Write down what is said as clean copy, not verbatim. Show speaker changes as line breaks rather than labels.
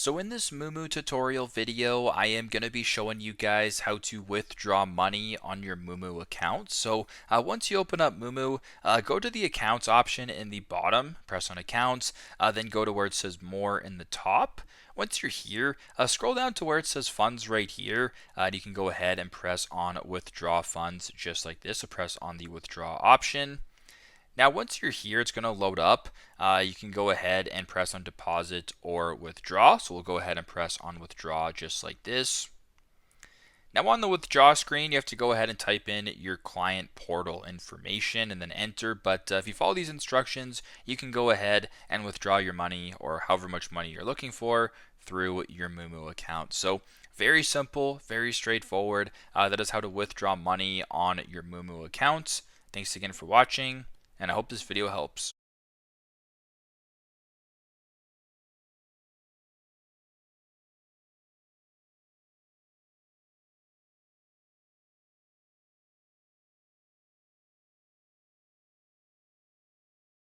So in this Moomoo tutorial video, I am going to be showing you guys how to withdraw money on your Moomoo account. So once you open up Moomoo, go to the accounts option in the bottom, press on accounts, then go to where it says more in the top. Once you're here, scroll down to where it says funds right here, and you can go ahead and press on withdraw funds just like this. So press on the withdraw option. Now, once you're here, it's going to load up. You can go ahead and press on deposit or withdraw. So we'll go ahead and press on withdraw just like this. Now on the withdraw screen, you have to go ahead and type in your client portal information and then enter. But if you follow these instructions, you can go ahead and withdraw your money or however much money you're looking for through your Moomoo account. So very simple, very straightforward. That is how to withdraw money on your Moomoo account. Thanks again for watching, and I hope this video helps.